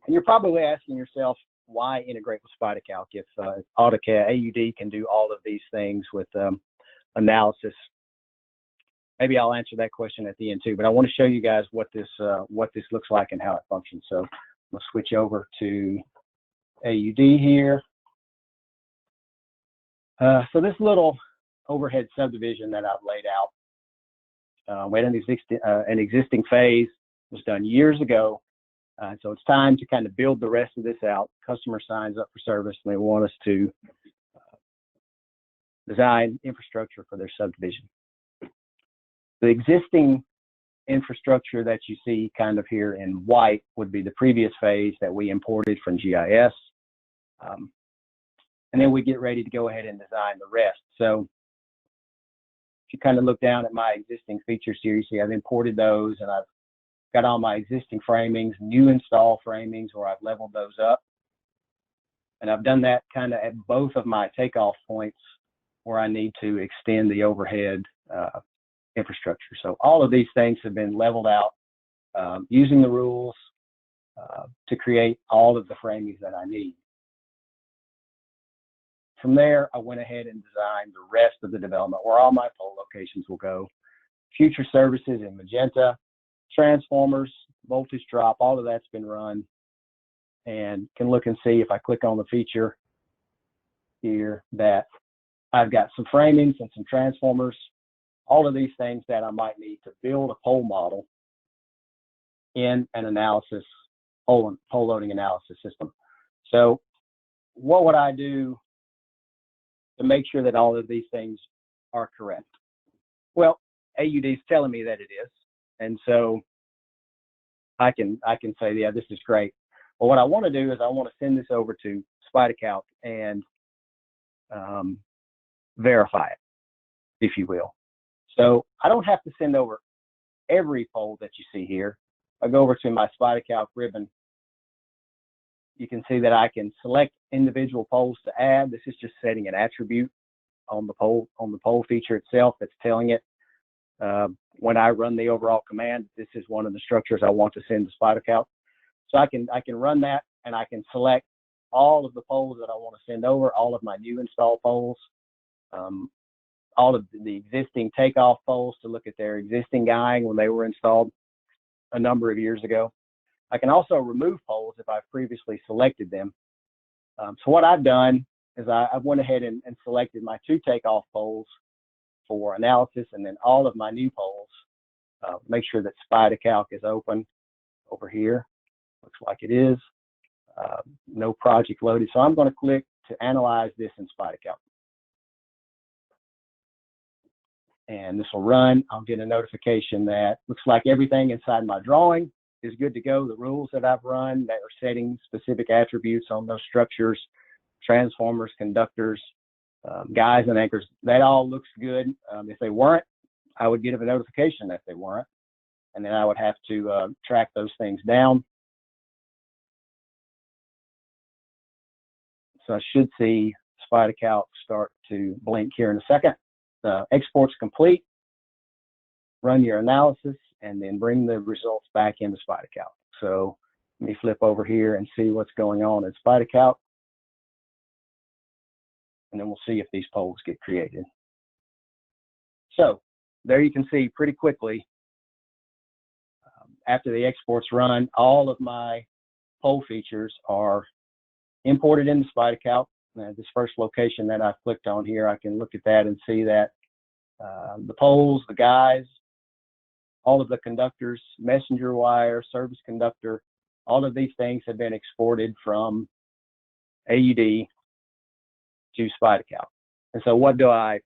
And you're probably asking yourself, why integrate with SPIDAcalc if AutoCAD AUD can do all of these things with analysis? Maybe I'll answer that question at the end too, but I want to show you guys what this looks like and how it functions. So we'll switch over to AUD here. So this little overhead subdivision that I've laid out, we had an existing phase, was done years ago. So it's time to kind of build the rest of this out. Customer signs up for service and they want us to design infrastructure for their subdivision. The existing infrastructure that you see kind of here in white would be the previous phase that we imported from GIS. And then we get ready to go ahead and design the rest. So if you kind of look down at my existing features here, you see I've imported those and I've got all my existing framings, new install framings where I've leveled those up. And I've done that kind of at both of my takeoff points where I need to extend the overhead infrastructure. So all of these things have been leveled out using the rules to create all of the framings that I need. From there, I went ahead and designed the rest of the development where all my pole locations will go. Future services in magenta, transformers, voltage drop, all of that's been run, and can look and see if I click on the feature here that I've got some framings and some transformers, all of these things that I might need to build a pole model in an analysis, pole loading analysis system. So what would I do to make sure that all of these things are correct? Well, AUD is telling me that it is. And so I can say, yeah, this is great. But what I want to do is I want to send this over to SPIDAcalc and verify it, if you will. So I don't have to send over every pole that you see here. I go over to my SPIDAcalc ribbon. You can see that I can select individual poles to add. This is just setting an attribute on the pole feature itself that's telling it when I run the overall command, this is one of the structures I want to send to SPIDAcalc. So I can run that, and I can select all of the poles that I want to send over, all of my new install poles, all of the existing takeoff poles to look at their existing guying when they were installed a number of years ago. I can also remove poles if I've previously selected them. So what I've done is I went ahead and selected my 2 takeoff poles for analysis, and then all of my new poles. Make sure that SPIDAcalc is open over here. Looks like it is. No project loaded. So I'm going to click to analyze this in SPIDAcalc. And this will run. I'll get a notification that looks like everything inside my drawing is good to go. The rules that I've run that are setting specific attributes on those structures, transformers, conductors, guys and anchors, that all looks good. If they weren't, I would get a notification that they weren't, and then I would have to track those things down. So I should see SPIDAcalc start to blink here in a second. The export's complete. Run your analysis and then bring the results back into SPIDAcalc. So let me flip over here and see what's going on in SPIDAcalc. And then we'll see if these poles get created. So there you can see pretty quickly, after the exports run, all of my pole features are imported into SPIDAcalc. This first location that I've clicked on here, I can look at that and see that the poles, the guys, all of the conductors, messenger wire, service conductor, all of these things have been exported from AUD to SPIDAcalc. And so what do I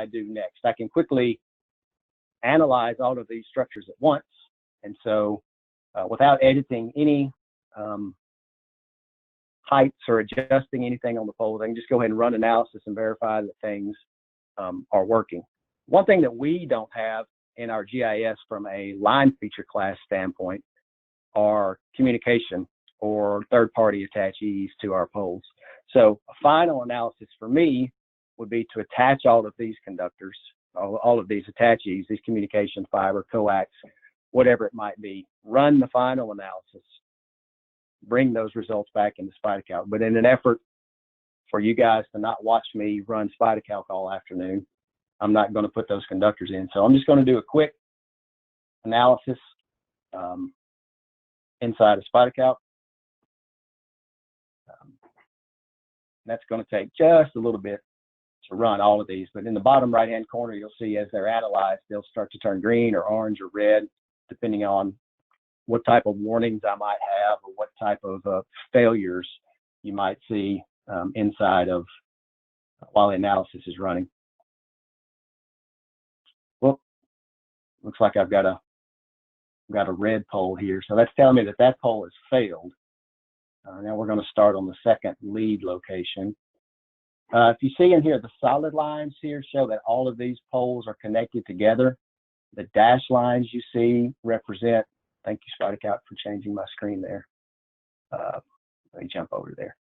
do next? I can quickly analyze all of these structures at once. And so without editing any heights or adjusting anything on the poles, I can just go ahead and run analysis and verify that things are working. One thing that we don't have in our GIS from a line feature class standpoint are communication or third-party attachees to our poles. So a final analysis for me would be to attach all of these conductors all of these attaches, these communication fiber, coax, whatever it might be, run the final analysis, bring those results back into SPIDAcalc. But in an effort for you guys to not watch me run SPIDAcalc all afternoon, I'm not going to put those conductors in. So I'm just going to do a quick analysis inside of SPIDAcalc. That's going to take just a little bit to run all of these, but in the bottom right hand corner, you'll see as they're analyzed, they'll start to turn green or orange or red, depending on what type of warnings I might have or what type of failures you might see inside of while the analysis is running. Well, looks like I've got a red pole here, so that's telling me that that pole has failed. Now we're going to start on the second lead location. If you see in here, the solid lines here show that all of these poles are connected together. The dashed lines you see represent, thank you SPIDAcalc for changing my screen there. Let me jump over there.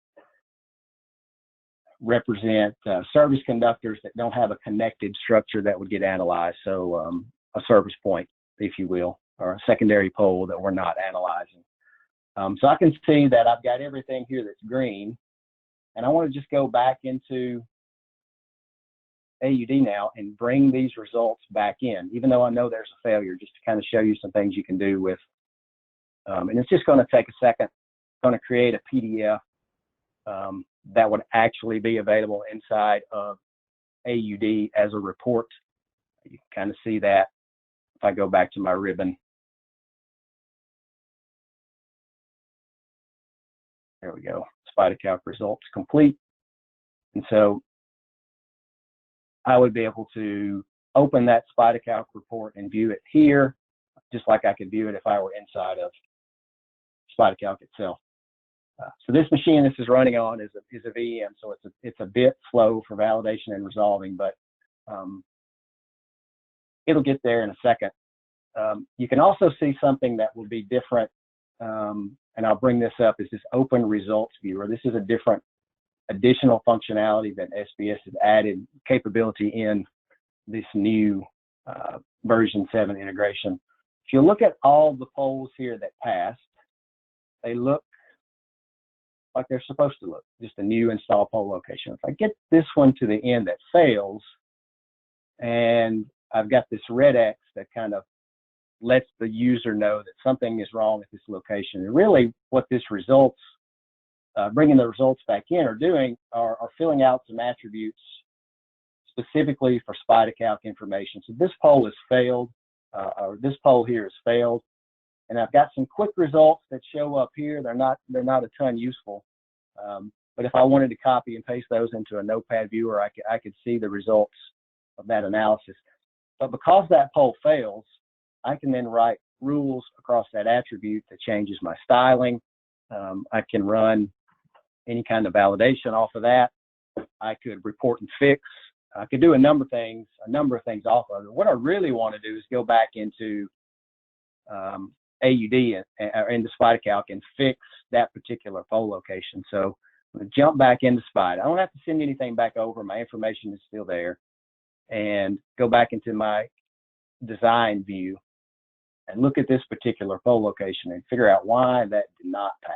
Represent service conductors that don't have a connected structure that would get analyzed. So a service point, if you will, or a secondary pole that we're not analyzing. So I can see that I've got everything here that's green, and I want to just go back into AUD now and bring these results back in, even though I know there's a failure, just to kind of show you some things you can do with, and it's just going to take a second. I'm going to create a PDF that would actually be available inside of AUD as a report. You can kind of see that if I go back to my ribbon. There we go, SPIDAcalc results complete. And so I would be able to open that SPIDAcalc report and view it here, just like I could view it if I were inside of SPIDAcalc itself. So this machine this is running on is a VM, so it's a bit slow for validation and resolving, but it'll get there in a second. You can also see something that will be different, and I'll bring this up, is this Open Results Viewer. This is a different additional functionality that SPS has added capability in this new version 7 integration. If you look at all the polls here that passed, they look like they're supposed to look, just a new install poll location. If I get this one to the end that fails, and I've got this red X that kind of lets the user know that something is wrong at this location. And really what this results, bringing the results back in are doing are filling out some attributes specifically for SPIDAcalc information. So this poll has failed, or this poll here has failed. And I've got some quick results that show up here. They're not a ton useful. But if I wanted to copy and paste those into a notepad viewer, I could see the results of that analysis. But because that poll fails, I can then write rules across that attribute that changes my styling. I can run any kind of validation off of that. I could report and fix. I could do a number of things off of it. What I really want to do is go back into AUD or into SPIDAcalc and fix that particular poll location. So I'm going to jump back into SPIDA. I don't have to send anything back over. My information is still there. And go back into my design view and look at this particular poll location and figure out why that did not pass.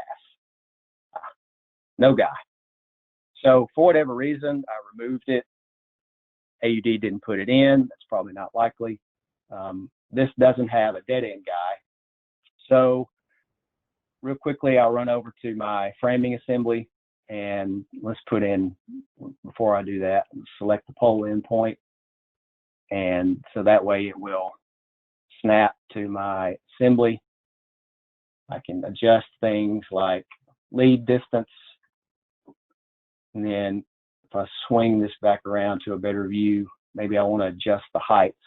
No guy. So for whatever reason, I removed it. AUD didn't put it in. That's probably not likely. This doesn't have a dead end guy. So real quickly, I'll run over to my framing assembly, and let's put in, before I do that, select the poll endpoint. And so that way it will snap to my assembly. I can adjust things like lead distance. And then if I swing this back around to a better view, maybe I want to adjust the heights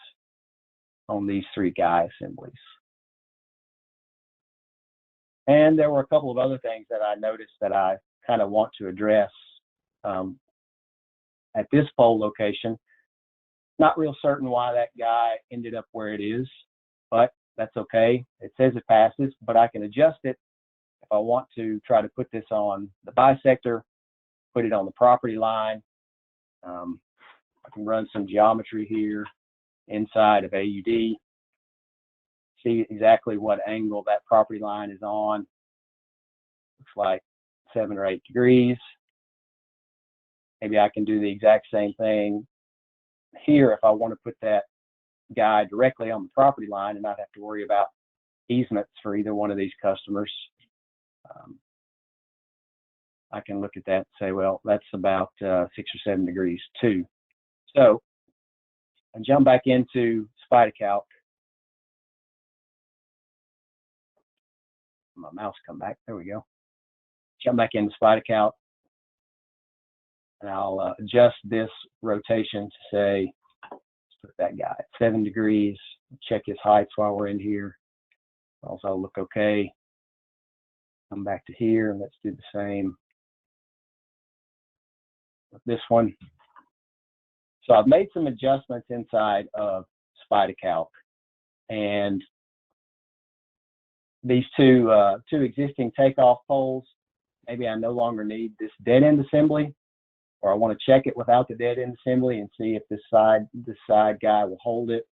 on these 3 guy assemblies. And there were a couple of other things that I noticed that I kind of want to address at this poll location. Not real certain why that guy ended up where it is, but that's okay. It says it passes, but I can adjust it if I want to try to put this on the bisector, put it on the property line. I can run some geometry here. inside of AUD. See exactly what angle that property line is on. Looks like 7 or 8 degrees. Maybe I can do the exact same thing here if I want to put that guy directly on the property line and not have to worry about easements for either one of these customers. I can look at that and say, well, that's about 6 or 7 degrees too. So I jump back into SPIDAcalc. My mouse come back. There we go. Jump back into SPIDAcalc, and I'll adjust this rotation to say, let's put that guy at 7 degrees. Check his heights while we're in here. Also look okay. Come back to here and let's do the same with this one. So I've made some adjustments inside of SPIDAcalc, and these two existing takeoff poles, maybe I no longer need this dead end assembly, or I want to check it without the dead end assembly and see if this side guy will hold it.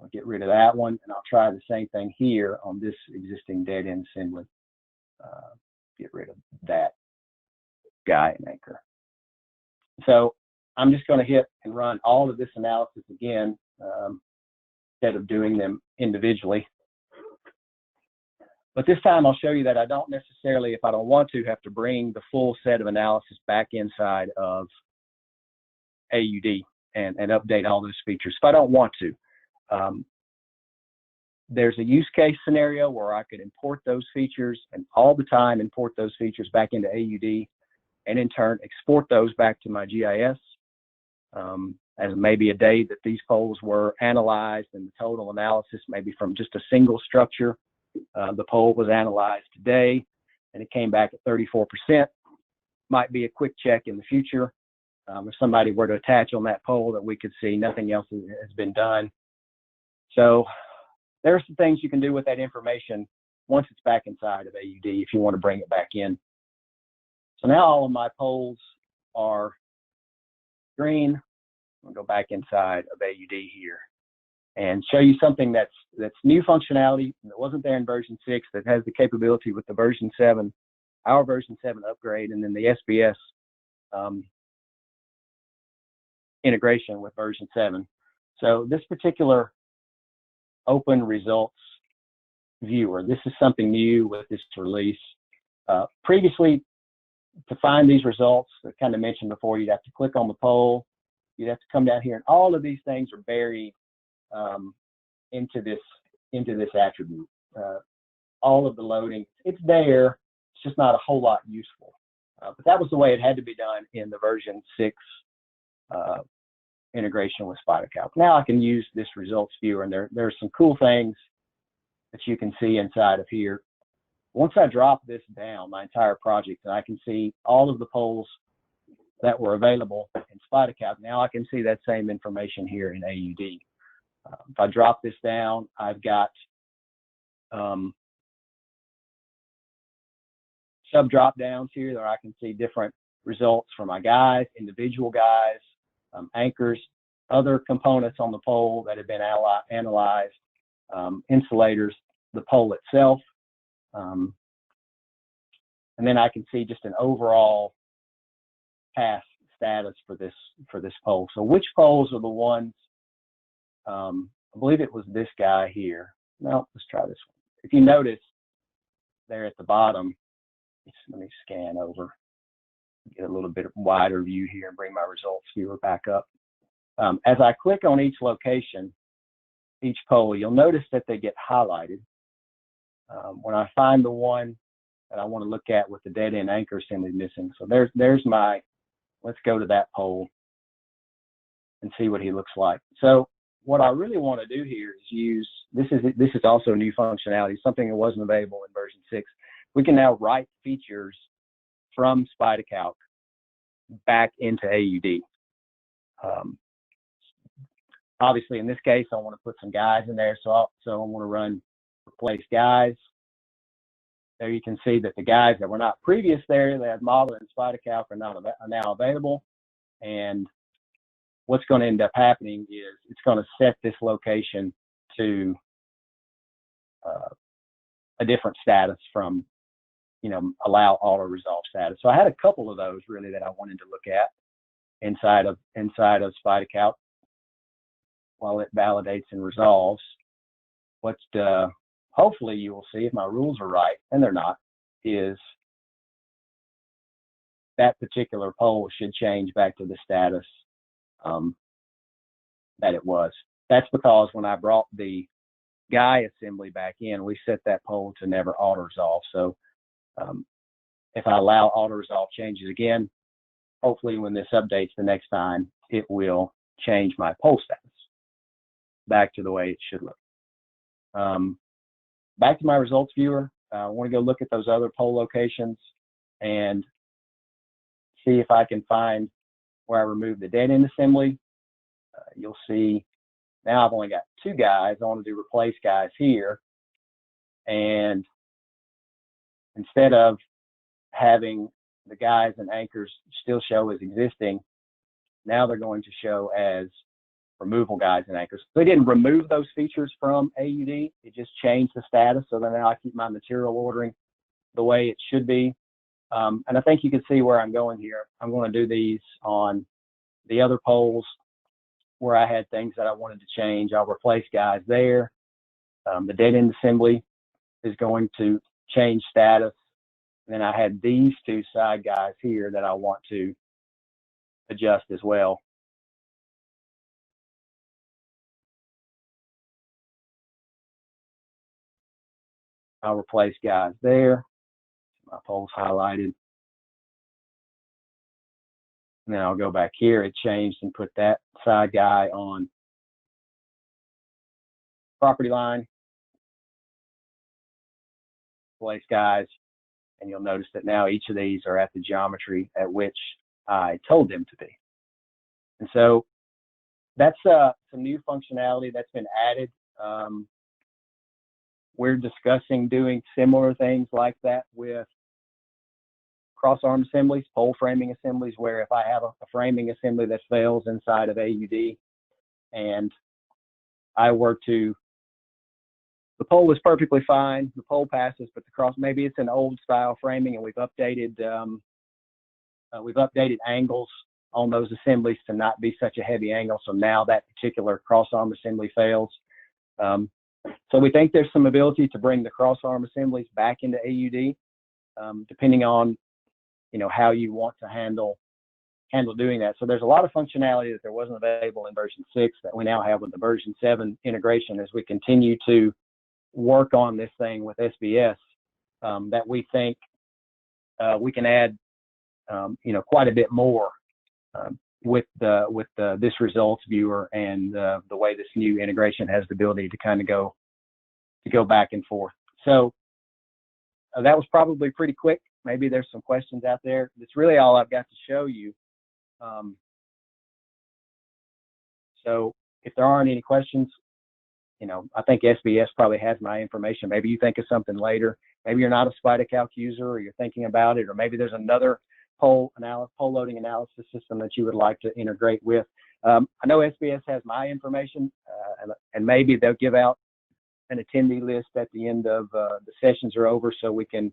I'll get rid of that one, and I'll try the same thing here on this existing dead end assembly. Get rid of that guy and anchor. So I'm just going to hit and run all of this analysis again instead of doing them individually. But this time I'll show you that I don't necessarily, if I don't want to, have to bring the full set of analysis back inside of AUD and update all those features if I don't want to. There's a use case scenario where I could import those features and all the time import those features back into AUD and in turn export those back to my GIS as maybe a day that these poles were analyzed and the total analysis maybe from just a single structure. The pole was analyzed today and it came back at 34%. Might be a quick check in the future. If somebody were to attach on that pole that we could see nothing else has been done. So there are some things you can do with that information once it's back inside of AUD if you want to bring it back in. So now all of my poles are green. I'll go back inside of AUD here and show you something that's new functionality that wasn't there in version 6 that has the capability with the version 7, our version 7 upgrade, and then the SBS integration with version 7. So this particular open results viewer, this is something new with this release. Previously, to find these results, I kind of mentioned before, you'd have to click on the pole, you'd have to come down here, and all of these things are buried into this attribute. All of the loading, it's there, it's just not a whole lot useful. But that was the way it had to be done in the version 6 integration with SPIDAcalc. Now I can use this results viewer, and there are some cool things that you can see inside of here. Once I drop this down, my entire project, and I can see all of the poles that were available in SPIDAcalc, now I can see that same information here in AUD. If I drop this down, I've got sub drop downs here where I can see different results for my guys, individual guys, anchors, other components on the pole that have been analyzed, insulators, the pole itself, and then I can see just an overall pass status for this pole. So which poles are the ones? I believe it was this guy here. No, let's try this one. If you notice there at the bottom, let me scan over, get a little bit wider view here and bring my results viewer back up. As I click on each location, each pole, you'll notice that they get highlighted. When I find the one that I want to look at with the dead end anchor assembly missing, so there's my, let's go to that pole and see what he looks like. So what I really want to do here is use, this is also new functionality, something that wasn't available in version 6. We can now write features from SPIDAcalc back into AUD. Obviously, in this case, I want to put some guys in there, so I want to run replace guys. There you can see that the guys that were not previous there, they had modeled in SPIDAcalc, are now available. And what's going to end up happening is it's going to set this location to a different status from, allow auto resolve status. So I had a couple of those really that I wanted to look at inside of SPIDAcalc while it validates and resolves. What hopefully you will see, if my rules are right, and they're not, is that particular pole should change back to the status that it was. That's because when I brought the guy assembly back in, we set that pole to never auto resolve. So if I allow auto resolve changes again, hopefully when this updates the next time, it will change my pole status back to the way it should look. Back to my results viewer. I want to go look at those other pole locations and see if I can find where I removed the dead end assembly. You'll see now I've only got 2 guys. I want to do replace guys here. And instead of having the guys and anchors still show as existing, now they're going to show as removal guys and anchors. So they didn't remove those features from AUD. It just changed the status. So then now I keep my material ordering the way it should be. And I think you can see where I'm going here. I'm going to do these on the other poles where I had things that I wanted to change. I'll replace guys there. The dead end assembly is going to change status. And then I had these 2 side guys here that I want to adjust as well. I'll replace guys there. My pole's highlighted. And then I'll go back here. It changed and put that side guy on property line. Replace guys. And you'll notice that now each of these are at the geometry at which I told them to be. And so that's some new functionality that's been added. We're discussing doing similar things like that with cross arm assemblies, pole framing assemblies, where if I have a framing assembly that fails inside of AUD and I were to, the pole is perfectly fine, the pole passes, but the cross, maybe it's an old style framing and we've updated angles on those assemblies to not be such a heavy angle. So now that particular cross arm assembly fails. So we think there's some ability to bring the cross arm assemblies back into AUD, depending on how you want to handle doing that. So there's a lot of functionality that there wasn't available in version 6 that we now have with the version 7 integration as we continue to work on this thing with SBS, that we think we can add quite a bit more with this results viewer and the way this new integration has the ability to kind of go back and forth. So that was probably pretty quick. Maybe there's some questions out there. That's really all I've got to show you. So if there aren't any questions, I think SBS probably has my information. Maybe you think of something later. Maybe you're not a SPIDAcalc user or you're thinking about it, or maybe there's another pole loading analysis system that you would like to integrate with. I know SBS has my information, and maybe they'll give out an attendee list at the end of the sessions are over, so we can,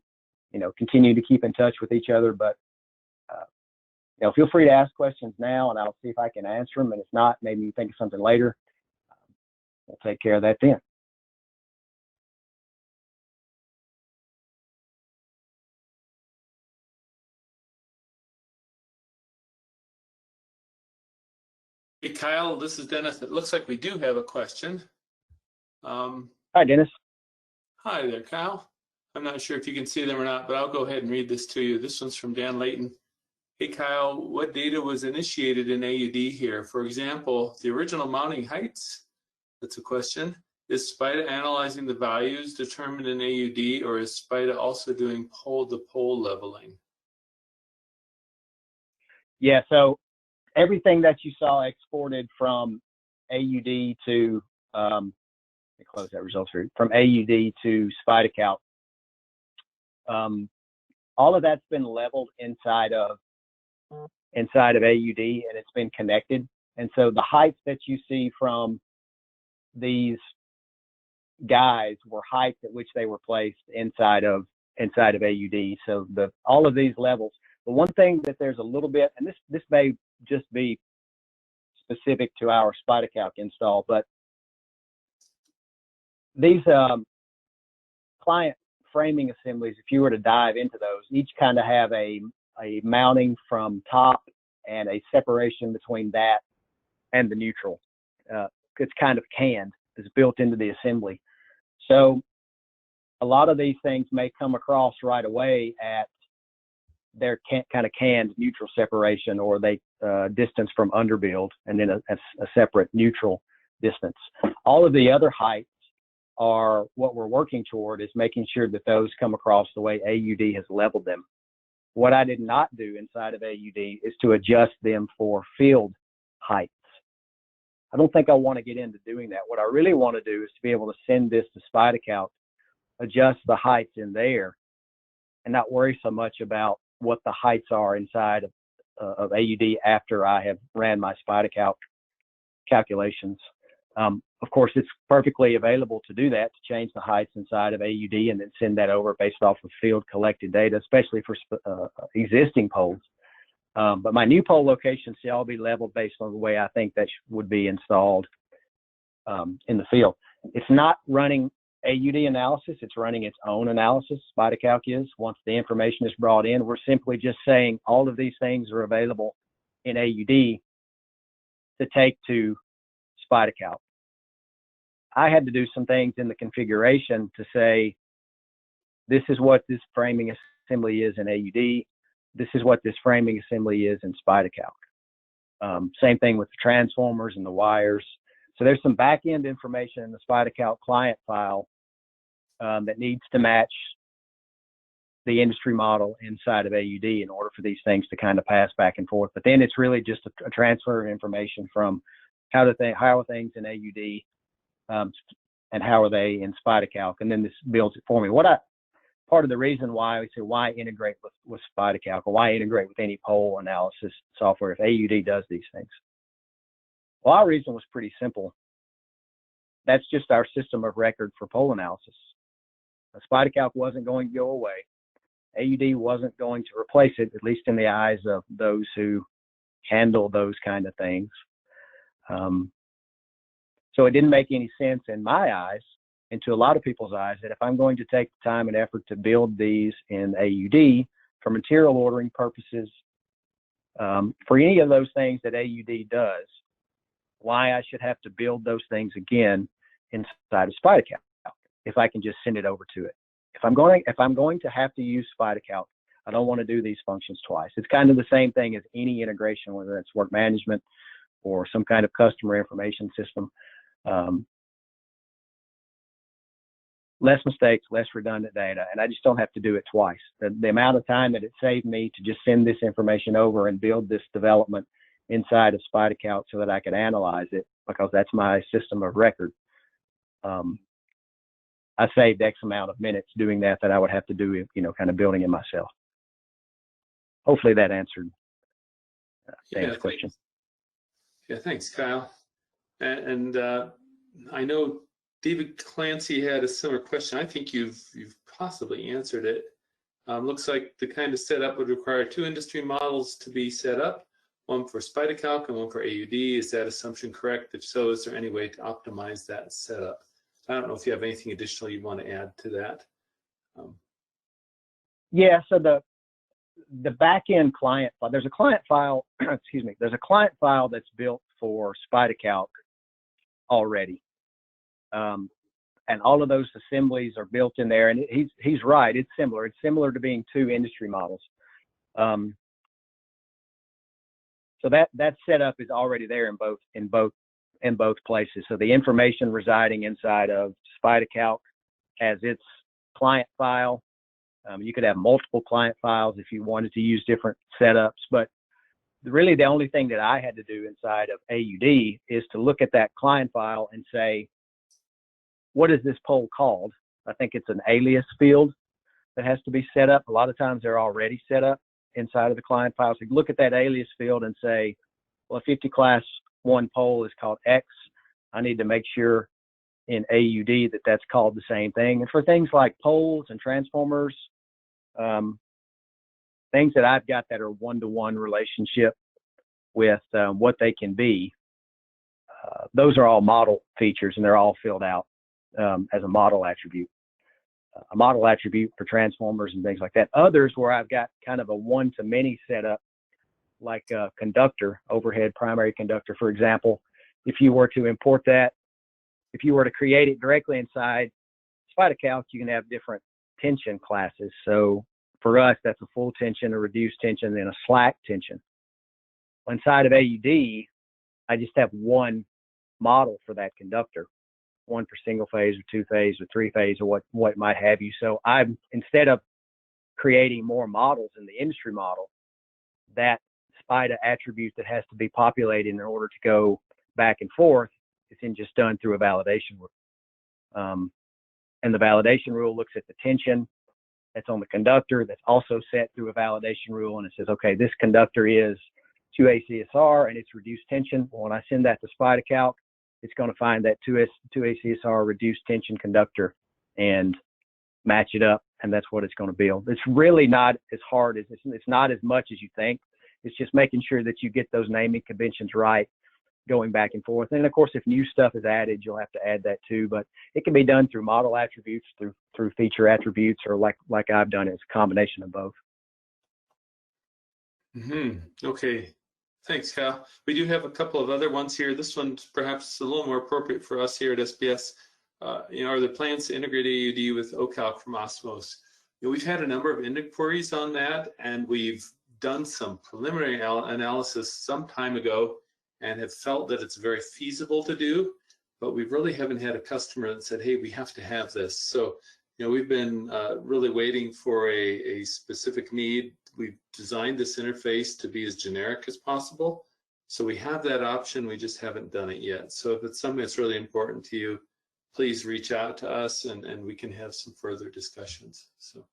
continue to keep in touch with each other. But feel free to ask questions now, and I'll see if I can answer them. And if not, maybe you think of something later. We'll take care of that then. Hey, Kyle, this is Dennis. It looks like we do have a question. Hi, Dennis. Hi there, Kyle. I'm not sure if you can see them or not, but I'll go ahead and read this to you. This one's from Dan Layton. Hey, Kyle, what data was initiated in AUD here? For example, the original mounting heights? That's a question. Is SPIDA analyzing the values determined in AUD, or is SPIDA also doing pole-to-pole leveling? Yeah, so everything that you saw exported from AUD to, let me close that results group, from AUD to SPIDAcalc, all of that's been leveled inside of AUD, and it's been connected. And so the heights that you see from these guys were heights at which they were placed inside of AUD. So all of these levels. The one thing that there's a little bit, and this may just be specific to our SPIDAcalc install, but these client framing assemblies, if you were to dive into those, each kind of have a mounting from top and a separation between that and the neutral. It's kind of canned. It's built into the assembly. So a lot of these things may come across right away at their kind of canned neutral separation, or they distance from underbuild and then a separate neutral distance. All of the other heights are what we're working toward, is making sure that those come across the way AUD has leveled them. What I did not do inside of AUD is to adjust them for field heights. I don't think I want to get into doing that. What I really want to do is to be able to send this to SPIDAcalc, adjust the heights in there, and not worry so much about what the heights are inside of AUD after I have ran my SPIDAcalc calculations. Of course, it's perfectly available to do that, to change the heights inside of AUD and then send that over based off of field collected data, especially for existing poles. But my new pole locations shall all be leveled based on the way I think that would be installed in the field. It's not running AUD analysis, it's running its own analysis. SPIDAcalc is. Once the information is brought in, we're simply just saying all of these things are available in AUD to take to SPIDAcalc. I had to do some things in the configuration to say, this is what this framing assembly is in AUD. This is what this framing assembly is in SPIDAcalc. Same thing with the transformers and the wires. So there's some back-end information in the SPIDAcalc client file that needs to match the industry model inside of AUD in order for these things to kind of pass back and forth. But then it's really just a transfer of information from how are things in AUD and how are they in SPIDAcalc, and then this builds it for me. Part of the reason why we say why integrate with SPIDAcalc, or why integrate with any pole analysis software if AUD does these things? Well, our reason was pretty simple. That's just our system of record for pole analysis. SPIDAcalc wasn't going to go away. AUD wasn't going to replace it, at least in the eyes of those who handle those kind of things. So it didn't make any sense in my eyes, and to a lot of people's eyes, that if I'm going to take the time and effort to build these in AUD for material ordering purposes, for any of those things that AUD does, why I should have to build those things again inside of SPIDAcalc if I can just send it over to it. If I'm going to have to use SPIDAcalc, I don't want to do these functions twice. It's kind of the same thing as any integration, whether it's work management or some kind of customer information system. Less mistakes, less redundant data, and I just don't have to do it twice. The amount of time that it saved me to just send this information over and build this development inside of SPIDAcalc so that I could analyze it, because that's my system of record. I saved X amount of minutes doing that I would have to do, kind of building it myself. Hopefully that answered Dan's question. Yeah, thanks, Kyle. And I know David Clancy had a similar question. I think you've possibly answered it. Looks like the kind of setup would require 2 industry models to be set up, one for SPIDAcalc and one for AUD. Is that assumption correct? If so, is there any way to optimize that setup? I don't know if you have anything additional you want to add to that. Yeah, so the back-end client file, there's a client file, excuse me, there's a client file that's built for SPIDAcalc already. And all of those assemblies are built in there, and he's right, it's similar. It's similar to being 2 industry models. So that setup is already there in both places. So the information residing inside of SPIDAcalc has its client file. You could have multiple client files if you wanted to use different setups, but really the only thing that I had to do inside of AUD is to look at that client file and say, what is this pole called? I think it's an alias field that has to be set up. A lot of times they're already set up inside of the client file. So you look at that alias field and say, well, a 50 class one pole is called X, I need to make sure in AUD that that's called the same thing. And for things like poles and transformers, things that I've got that are one-to-one relationship with what they can be, those are all model features, and they're all filled out as a model attribute. A model attribute for transformers and things like that. Others where I've got kind of a one-to-many setup, like a conductor, overhead primary conductor, for example. If you were to import that, if you were to create it directly inside SPIDAcalc, you can have different tension classes. So for us, that's a full tension, a reduced tension, and a slack tension. Inside of AUD, I just have one model for that conductor, one for single phase or two phase or three phase or what might have you. So I'm, instead of creating more models in the industry model, that SPIDA attribute that has to be populated in order to go back and forth, it's just done through a validation rule. And the validation rule looks at the tension that's on the conductor that's also set through a validation rule, and it says, okay, this conductor is 2 ACSR and it's reduced tension. Well, when I send that to SPIDAcalc, it's going to find that 2 ACSR reduced tension conductor and match it up, and that's what it's going to build. It's really not as hard as it's not as much as you think. It's just making sure that you get those naming conventions right, going back and forth. And of course, if new stuff is added, you'll have to add that too. But it can be done through model attributes, through feature attributes, or like I've done, it's a combination of both. Okay. Thanks, Kyle. We do have a couple of other ones here. This one's perhaps a little more appropriate for us here at SBS. Are there plans to integrate AUD with OCalc from Osmos? We've had a number of inquiries on that, and we've done some preliminary analysis some time ago and have felt that it's very feasible to do, but we really haven't had a customer that said, hey, we have to have this. So, we've been really waiting for a specific need. We've designed this interface to be as generic as possible. So we have that option, we just haven't done it yet. So if it's something that's really important to you, please reach out to us and we can have some further discussions. So,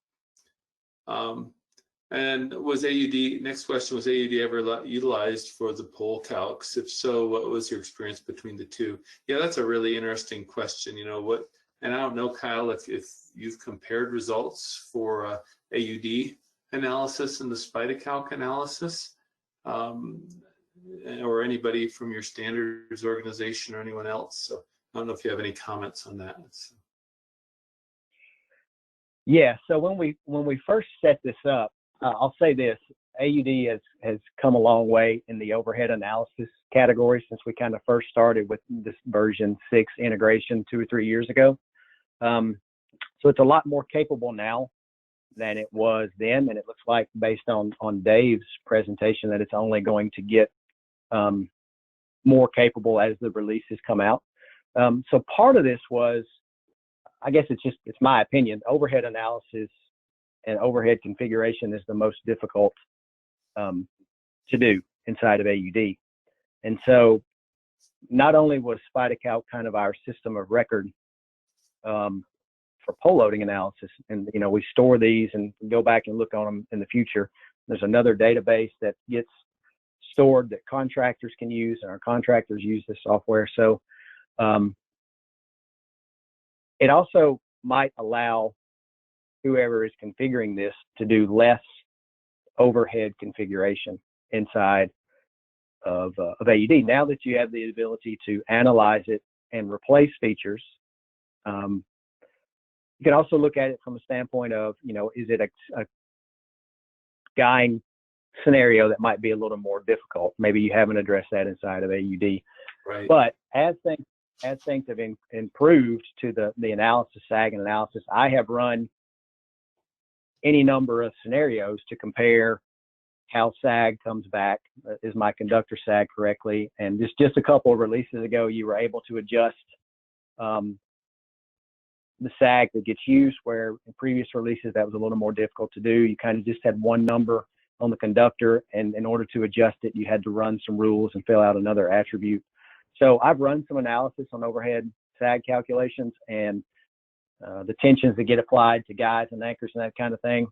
and was AUD, next question, was AUD ever utilized for the pole calcs? If so, what was your experience between the two? Yeah, that's a really interesting question. And I don't know, Kyle, if you've compared results for AUD analysis and the SPIDAcalc analysis, or anybody from your standards organization or anyone else. So I don't know if you have any comments on that. Yeah, so when we first set this up, I'll say this, AUD has come a long way in the overhead analysis category since we kind of first started with this version 6 integration 2 or 3 years ago. So it's a lot more capable now than it was then, and it looks like, based on Dave's presentation, that it's only going to get more capable as the releases come out. So part of this was, I guess it's my opinion, overhead analysis and overhead configuration is the most difficult to do inside of AUD. And so not only was SPIDAcalc kind of our system of record for pole loading analysis, and we store these and go back and look on them in the future. There's another database that gets stored that contractors can use, and our contractors use this software. So it also might allow whoever is configuring this to do less overhead configuration inside of AUD. Now that you have the ability to analyze it and replace features, you can also look at it from a standpoint of, is it a guying scenario that might be a little more difficult? Maybe you haven't addressed that inside of AUD. Right. But as things have improved to the analysis, sag and analysis, I have run any number of scenarios to compare how sag comes back. Is my conductor sag correctly? And just a couple of releases ago, you were able to adjust the sag that gets used, where in previous releases that was a little more difficult to do. You kind of just had one number on the conductor, and in order to adjust it, you had to run some rules and fill out another attribute. So I've run some analysis on overhead sag calculations and the tensions that get applied to guys and anchors and that kind of thing.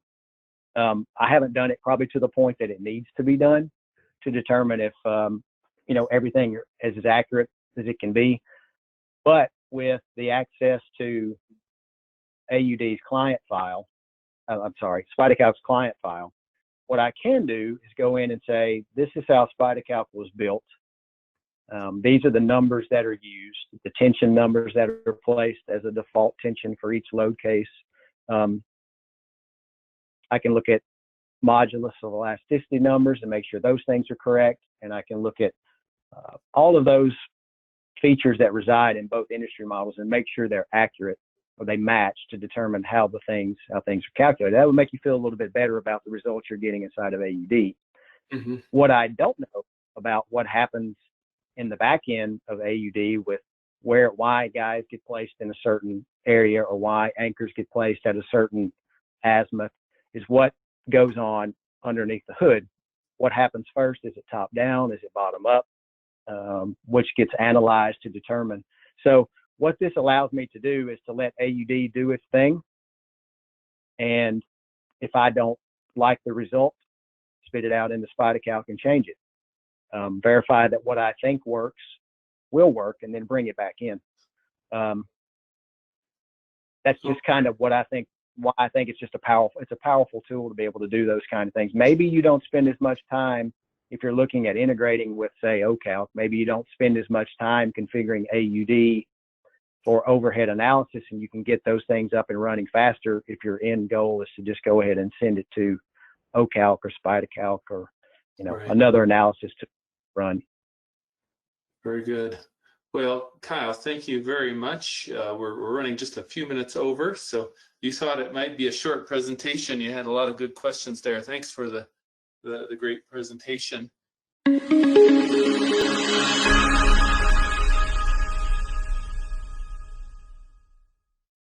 I haven't done it probably to the point that it needs to be done to determine if everything as accurate as it can be. But with the access to AUD's client file, SPIDAcalc's client file, what I can do is go in and say, this is how SPIDAcalc was built. These are the numbers that are used, the tension numbers that are placed as a default tension for each load case. I can look at modulus of elasticity numbers and make sure those things are correct. And I can look at all of those features that reside in both industry models and make sure they're accurate or they match to determine how things are calculated. That would make you feel a little bit better about the results you're getting inside of AUD. Mm-hmm. What I don't know about what happens in the back end of AUD with why guys get placed in a certain area or why anchors get placed at a certain azimuth is what goes on underneath the hood. What happens first? Is it top down? Is it bottom up? Which gets analyzed to determine. So what this allows me to do is to let AUD do its thing. And if I don't like the result, spit it out into SPIDAcalc and change it. Verify that what I think works will work, and then bring it back in. That's just kind of why I think it's just a powerful tool to be able to do those kind of things. Maybe you don't spend as much time if you're looking at integrating with, say, OCalc. Maybe you don't spend as much time configuring AUD for overhead analysis, and you can get those things up and running faster if your end goal is to just go ahead and send it to OCalc or SPIDAcalc or Right. another analysis to run. Very good. Well, Kyle, thank you very much. We're running just a few minutes over, so you thought it might be a short presentation. You had a lot of good questions there. Thanks for the great presentation.